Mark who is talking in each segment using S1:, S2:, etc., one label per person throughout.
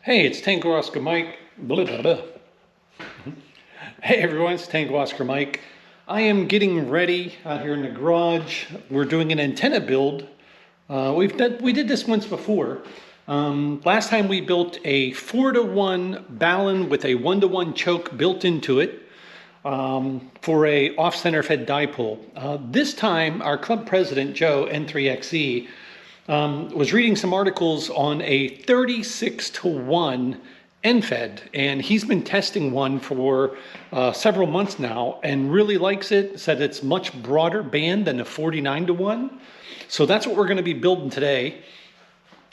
S1: Hey, it's Tango Oscar Mike. Blah, blah, blah. Hey everyone, it's Tango Oscar Mike. I am getting ready out here in the garage. We're doing an antenna build. We did this once before. Last time we built a 4-to-1 balun with a 1-to-1 choke built into it for a off-center fed dipole. This time, our club president, Joe, N3XE, was reading some articles on a 36-to-1 end-fed, and he's been testing one for several months now and really likes it. Said it's much broader band than a 49-to-1. So that's what we're going to be building today.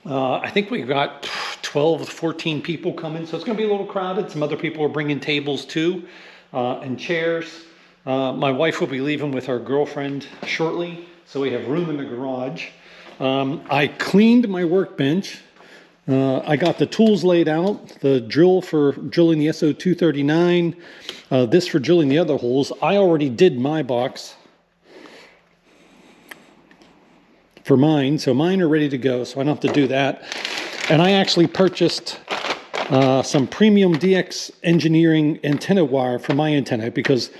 S1: I think we've got 12 to 14 people coming, so it's going to be a little crowded. Some other people are bringing tables too and chairs. My wife will be leaving with her girlfriend shortly, so we have room in the garage. I cleaned my workbench. I got the tools laid out, the drill for drilling the SO239, this for drilling the other holes. I already did my box for mine, so mine are ready to go, so I don't have to do that. And I actually purchased some premium DX engineering antenna wire for my antenna because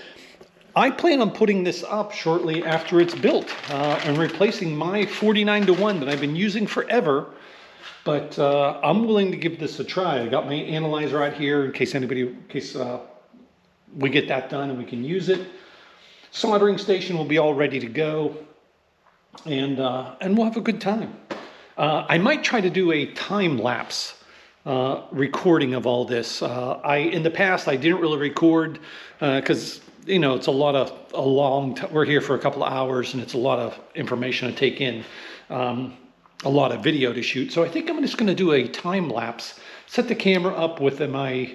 S1: I plan on putting this up shortly after it's built and replacing my 49-to-1 that I've been using forever. But I'm willing to give this a try. I got my analyzer right here in case we get that done and we can use it. Soldering station will be all ready to go, and we'll have a good time. I might try to do a time lapse recording of all this. In the past I didn't really record because you know it's we're here for a couple of hours and it's a lot of information to take in. A lot of video to shoot. So I think I'm just going to do a time lapse, set the camera up with my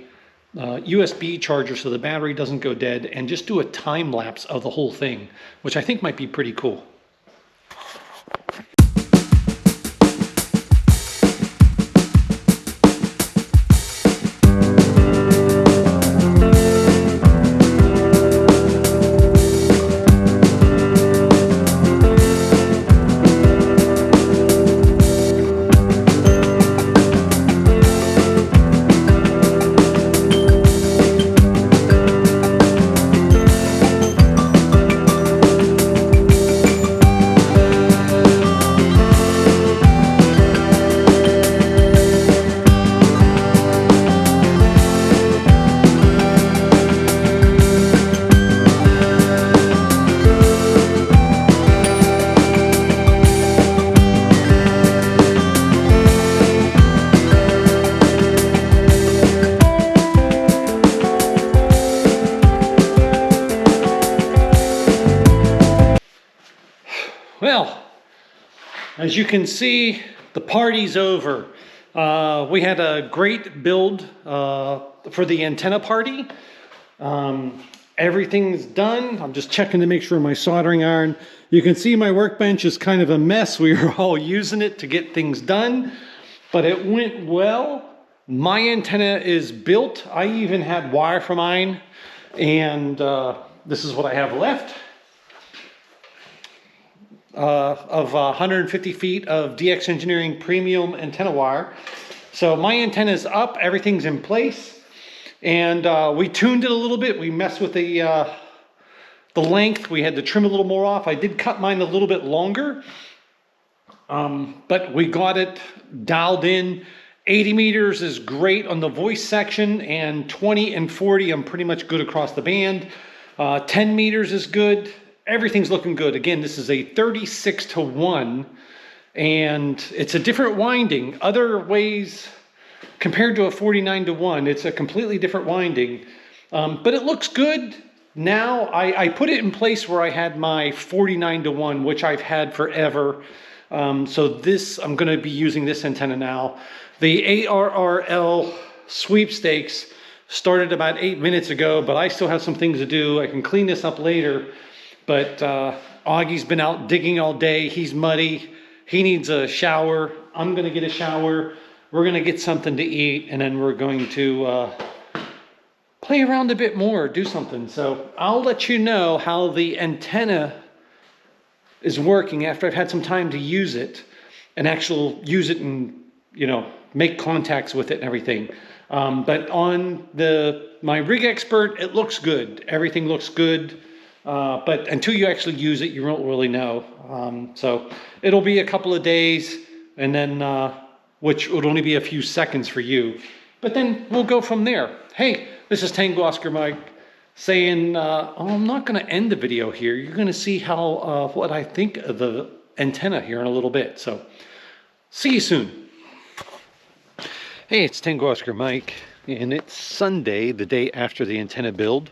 S1: USB charger so the battery doesn't go dead, and just do a time lapse of the whole thing, which I think might be pretty cool. Well, as you can see, the party's over. We had a great build for the antenna party. Everything's done. I'm just checking to make sure my soldering iron. You can see my workbench is kind of a mess. We were all using it to get things done, but it went well. My antenna is built. I even had wire for mine, and this is what I have left. Of 150 feet of DX Engineering premium antenna wire. So my antenna is up, everything's in place, and we tuned it a little bit. We messed with the length. We had to trim a little more off. I did cut mine a little bit longer, but we got it dialed in. 80 meters is great on the voice section, and 20 and 40 I'm pretty much good across the band. 10 meters is good. Everything's looking good. Again, this is a 36-to-1, and it's a different winding. Other ways, compared to a 49-to-1, it's a completely different winding. But it looks good. Now, I put it in place where I had my 49-to-1, which I've had forever. So this, I'm going to be using this antenna now. The ARRL sweepstakes started about 8 minutes ago, but I still have some things to do. I can clean this up later. But Augie's been out digging all day. He's muddy. He needs a shower. I'm going to get a shower. We're going to get something to eat, and then we're going to play around a bit more, do something. So I'll let you know how the antenna is working after I've had some time to use it and use it and, make contacts with it and everything. But on my Rig Expert, it looks good. Everything looks good. But until you actually use it, you won't really know. So it'll be a couple of days, and then which would only be a few seconds for you. But then we'll go from there. Hey, this is Tango Oscar Mike saying, I'm not going to end the video here. You're going to see how what I think of the antenna here in a little bit. So see you soon. Hey, it's Tango Oscar Mike, and it's Sunday, the day after the antenna build.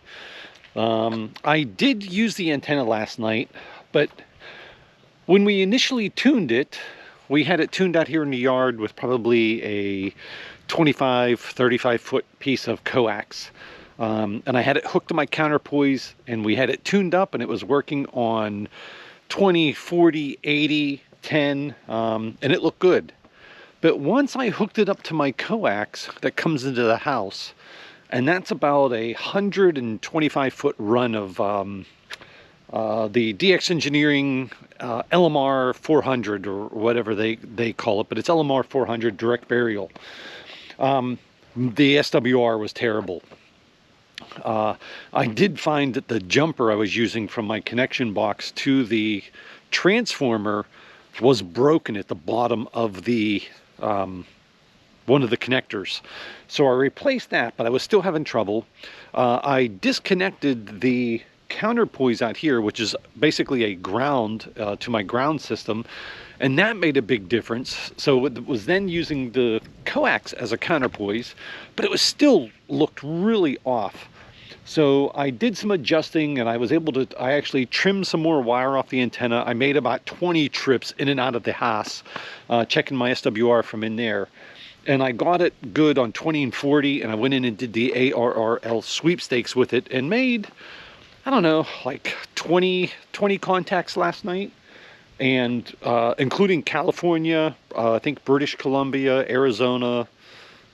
S1: I did use the antenna last night, but when we initially tuned it, we had it tuned out here in the yard with probably a 25, 35 foot piece of coax. And I had it hooked to my counterpoise, and we had it tuned up, and it was working on 20, 40, 80, 10, and it looked good. But once I hooked it up to my coax that comes into the house, and that's about a 125 foot run of the DX Engineering LMR 400 or whatever they call it, but it's LMR 400 direct burial. The SWR was terrible. I did find that the jumper I was using from my connection box to the transformer was broken at the bottom of the one of the connectors. So I replaced that, but I was still having trouble. I disconnected the counterpoise out here, which is basically a ground to my ground system, and that made a big difference. So it was then using the coax as a counterpoise, but it was still looked really off. So I did some adjusting, and I was able to, I actually trimmed some more wire off the antenna. I made about 20 trips in and out of the house, checking my SWR from in there. And I got it good on 20 and 40, and I went in and did the ARRL sweepstakes with it and made, I don't know, like 20 contacts last night, and including California, I think British Columbia, Arizona,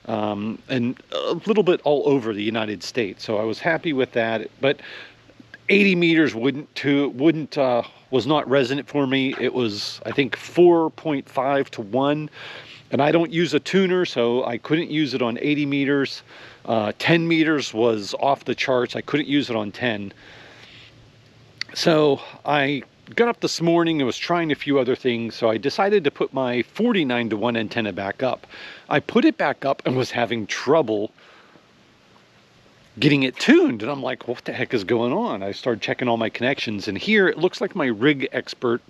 S1: and a little bit all over the United States. So I was happy with that, but 80 meters was not resonant for me. It was, I think, 4.5 to 1, and I don't use a tuner, so I couldn't use it on 80 meters. 10 meters was off the charts. I couldn't use it on 10. So I got up this morning and was trying a few other things, so I decided to put my 49 to 1 antenna back up. I put it back up and was having trouble getting it tuned, and I'm like, what the heck is going on? I started checking all my connections, and here it looks like my Rig Expert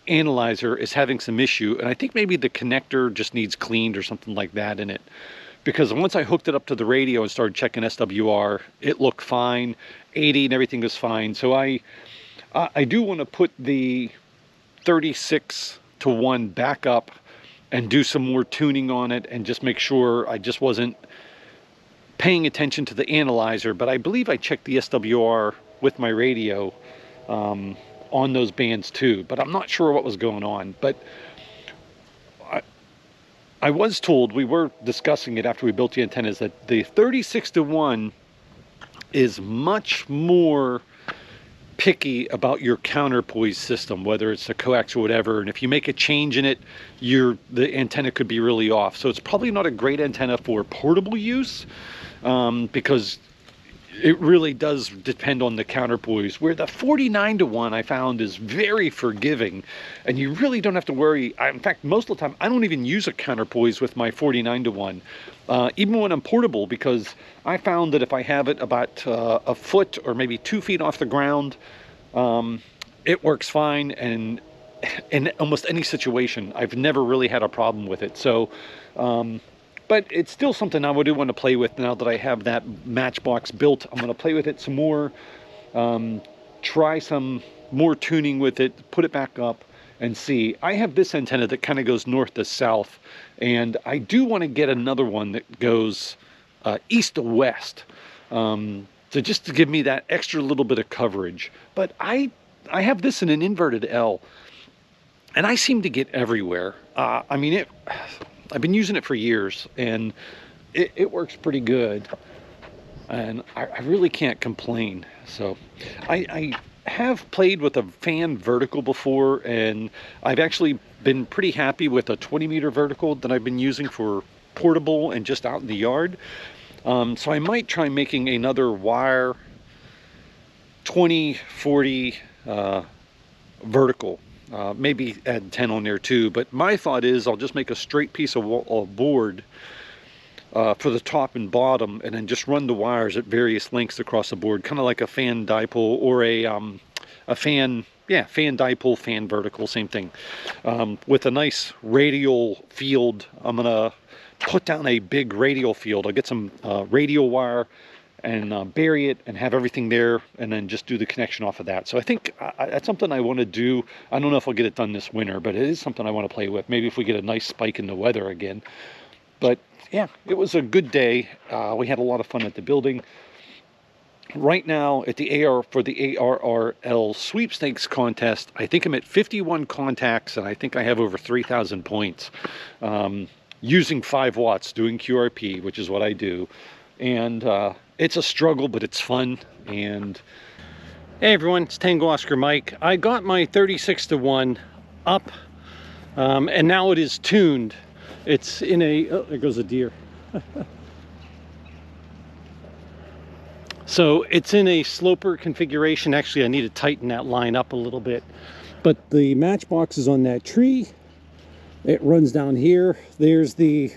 S1: analyzer is having some issue, and I think maybe the connector just needs cleaned or something like that in it. Because once I hooked it up to the radio and started checking SWR, it looked fine, 80 and everything was fine. So I do want to put the 36 to 1 back up and do some more tuning on it and just make sure I just wasn't paying attention to the analyzer. But I believe I checked the SWR with my radio on those bands too, but I'm not sure what was going on. But I was told, we were discussing it after we built the antennas, that the 36 to 1 is much more picky about your counterpoise system, whether it's a coax or whatever, and if you make a change in it, the antenna could be really off. So it's probably not a great antenna for portable use, because it really does depend on the counterpoise, where the 49 to 1 I found is very forgiving, and you really don't have to worry. In fact, most of the time I don't even use a counterpoise with my 49 to 1, even when I'm portable, because I found that if I have it about a foot or maybe 2 feet off the ground, it works fine, and in almost any situation I've never really had a problem with it. So but it's still something I would want to play with now that I have that matchbox built. I'm going to play with it some more, try some more tuning with it, put it back up and see. I have this antenna that kind of goes north to south, and I do want to get another one that goes east to west, so just to give me that extra little bit of coverage. But I have this in an inverted L, and I seem to get everywhere. I mean, I've been using it for years, and it works pretty good, and I really can't complain. So I have played with a fan vertical before, and I've actually been pretty happy with a 20 meter vertical that I've been using for portable and just out in the yard. So I might try making another wire 20-40 vertical. Maybe add 10 on there too, but my thought is I'll just make a straight piece of board for the top and bottom, and then just run the wires at various lengths across the board, kind of like a fan dipole or a fan, yeah, fan dipole, fan vertical, same thing. With a nice radial field, I'm gonna put down a big radial field. I'll get some radial wire and bury it and have everything there, and then just do the connection off of that. So I think that's something I want to do. I don't know if I'll get it done this winter, but it is something I want to play with. Maybe if we get a nice spike in the weather again. But yeah, it was a good day. We had a lot of fun at the building. Right now at the for the ARRL sweepstakes contest, I think I'm at 51 contacts, and I think I have over 3,000 points. Using 5 watts, doing QRP, which is what I do. And it's a struggle, but it's fun. And hey everyone, it's Tango Oscar Mike. I got my 36-to-1 up, and now it is tuned. It's in a, oh, there goes a deer. So it's in a sloper configuration. Actually, I need to tighten that line up a little bit. But the matchbox is on that tree. It runs down here. There's the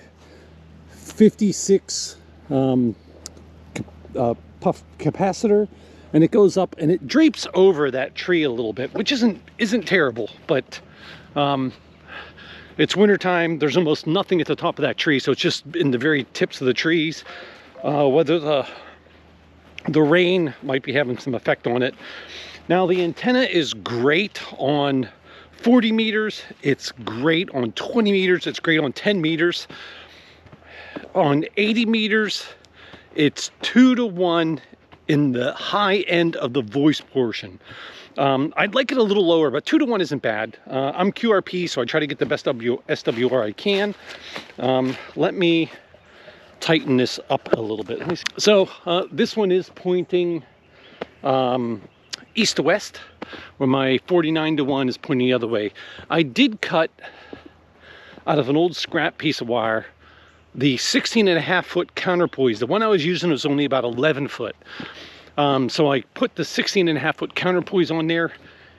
S1: 56 puff capacitor, and it goes up and it drapes over that tree a little bit, which isn't terrible, but it's wintertime. There's almost nothing at the top of that tree, so it's just in the very tips of the trees. Whether the rain might be having some effect on it. Now the antenna is great on 40 meters, it's great on 20 meters, it's great on 10 meters. On 80 meters, it's 2-to-1 in the high end of the voice portion. I'd like it a little lower, but 2-to-1 isn't bad. I'm QRP, so I try to get the best SWR I can. Let me tighten this up a little bit. So this one is pointing east to west, where my 49-to-1 is pointing the other way. I did cut out of an old scrap piece of wire the 16.5-foot counterpoise. The one I was using was only about 11 foot. So I put the 16.5-foot counterpoise on there,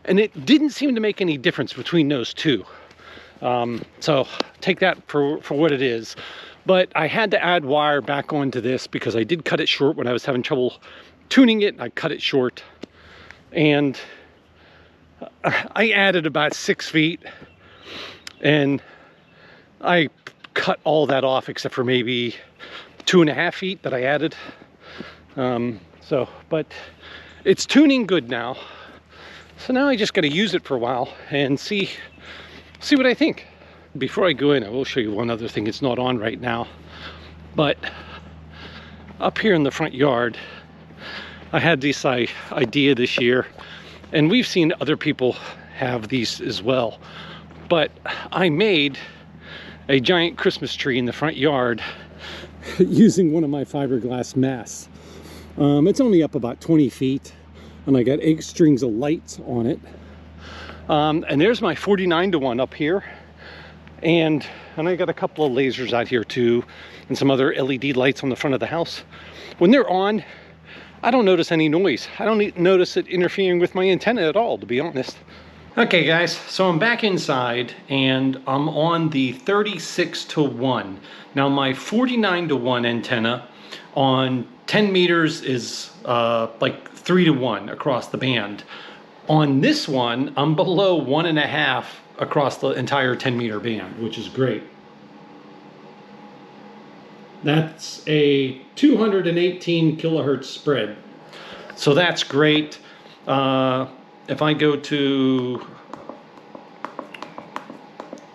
S1: and it didn't seem to make any difference between those two. So take that for what it is. But I had to add wire back onto this because I did cut it short when I was having trouble tuning it. I cut it short, and I added about 6 feet, and I cut all that off except for maybe 2.5 feet that I added. But it's tuning good now. So now I just got to use it for a while and see what I think. Before I go in, I will show you one other thing. It's not on right now, but up here in the front yard, I had this idea this year, and we've seen other people have these as well, but I made a giant Christmas tree in the front yard using one of my fiberglass masts. It's only up about 20 feet, and I got 8 strings of lights on it. And there's my 49-to-1 up here. And I got a couple of lasers out here too, and some other LED lights on the front of the house. When they're on, I don't notice any noise. I don't notice it interfering with my antenna at all, to be honest. Okay guys, so I'm back inside and I'm on the 36-to-1. Now my 49-to-1 antenna on 10 meters is like 3-to-1 across the band. On this one, I'm below 1.5 across the entire 10-meter band, which is great. That's a 218 kilohertz spread. So that's great. If I go to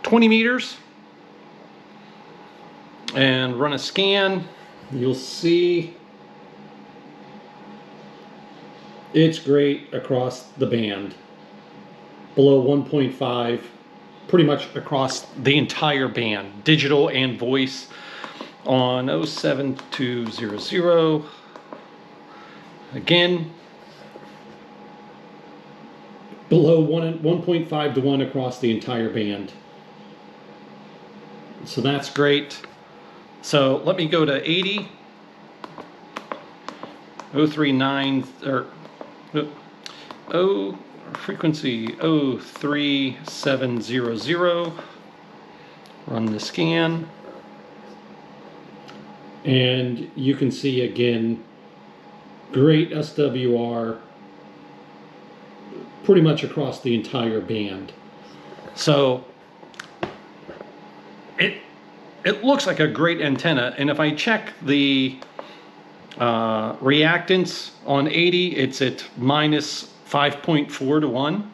S1: 20 meters and run a scan, you'll see it's great across the band. Below 1.5, pretty much across the entire band, digital and voice, on 07200. Again, below 1.5-to-1 across the entire band. So that's great. So let me go to 80, 039, or frequency 03700. Run the scan. And you can see again, great SWR pretty much across the entire band. So it looks like a great antenna, and if I check the reactance on 80, it's at minus 5.4 to 1.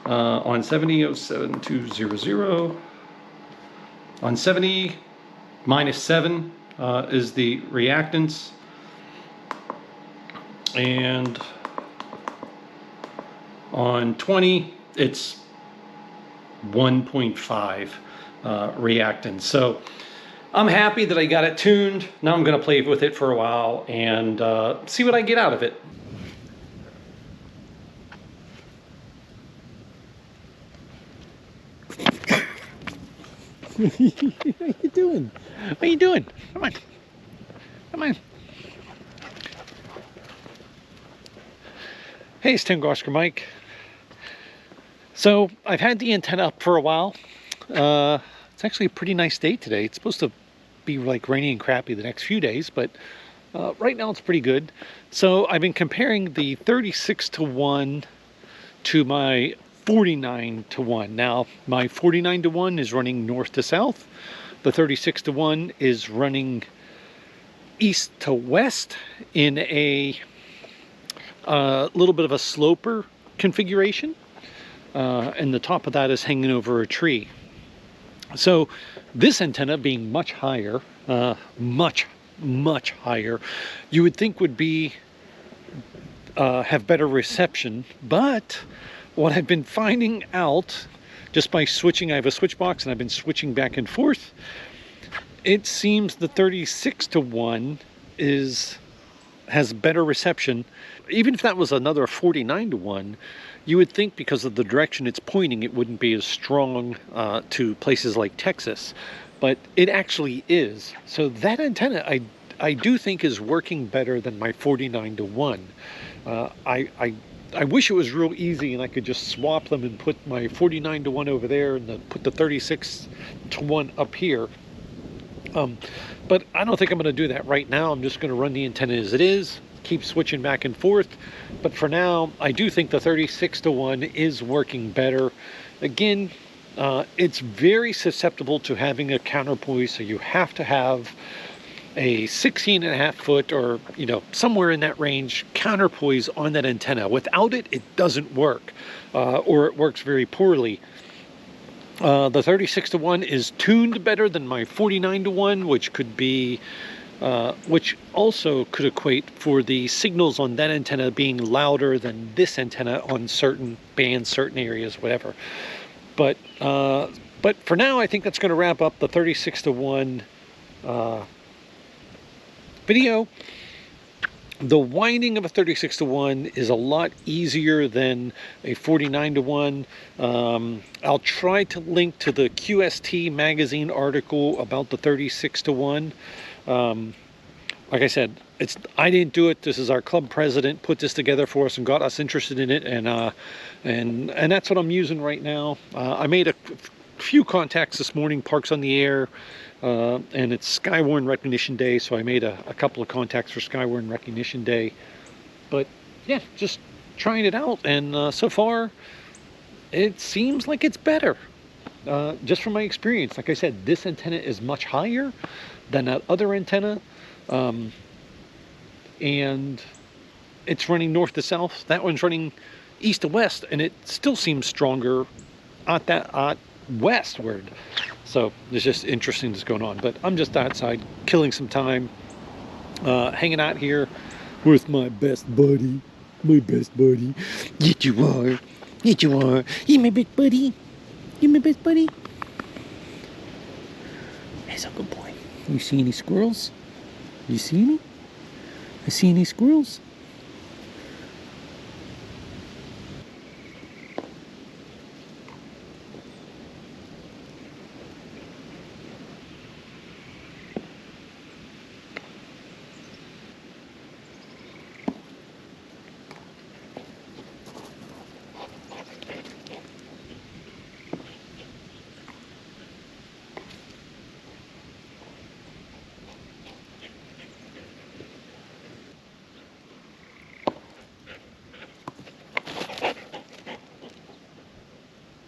S1: On 70, 07200. On 70, minus 7 is the reactance. And on 20, it's 1.5 reactance. So I'm happy that I got it tuned. Now I'm going to play with it for a while and see what I get out of it. What are you doing? What are you doing? Come on. Come on. Hey, it's Tango Oscar Mike. So I've had the antenna up for a while. It's actually a pretty nice day today. It's supposed to be like rainy and crappy the next few days, but right now it's pretty good. So I've been comparing the 36:1 to my 49:1. Now my 49:1 is running north to south. The 36:1 is running east to west in a little bit of a sloper configuration, and the top of that is hanging over a tree. So this antenna being much higher, much higher, you would think would be have better reception. But what I've been finding out just by switching, I have a switch box and I've been switching back and forth, it seems the 36:1 has better reception. Even if that was another 49:1, you would think because of the direction it's pointing, it wouldn't be as strong to places like Texas, but it actually is. So that antenna, I do think is working better than my 49:1. I wish it was real easy and I could just swap them and put my 49:1 over there and then put the 36:1 up here. But I don't think I'm going to do that right now. I'm just going to run the antenna as it is, keep switching back and forth. But for now, I do think the 36:1 is working better. Again, it's very susceptible to having a counterpoise, so you have to have a 16.5 foot or, you know, somewhere in that range counterpoise on that antenna. Without it, it doesn't work, or it works very poorly. The 36:1 is tuned better than my 49:1, which could be, which also could equate for the signals on that antenna being louder than this antenna on certain bands, certain areas, whatever. But for now, I think that's going to wrap up the 36:1 video. The winding of a 36:1 is a lot easier than a 49:1. I'll try to link to the QST magazine article about the 36:1. Like I said, I didn't do it. This is our club president put this together for us and got us interested in it, and that's what I'm using right now. I made a few contacts this morning, Parks on the Air, and it's Skywarn Recognition Day, so I made a couple of contacts for Skywarn Recognition Day. But yeah, just trying it out, and so far it seems like it's better. Just from my experience, like I said, this antenna is much higher than that other antenna, and it's running north to south. That one's running east to west, and it still seems stronger at westward. So it's just interesting that's going on. But I'm just outside killing some time, hanging out here with my best buddy. Yes, you are. Yes, you are. You my best buddy. You my best buddy. That's a good boy. You see any squirrels? You see any? I see any squirrels?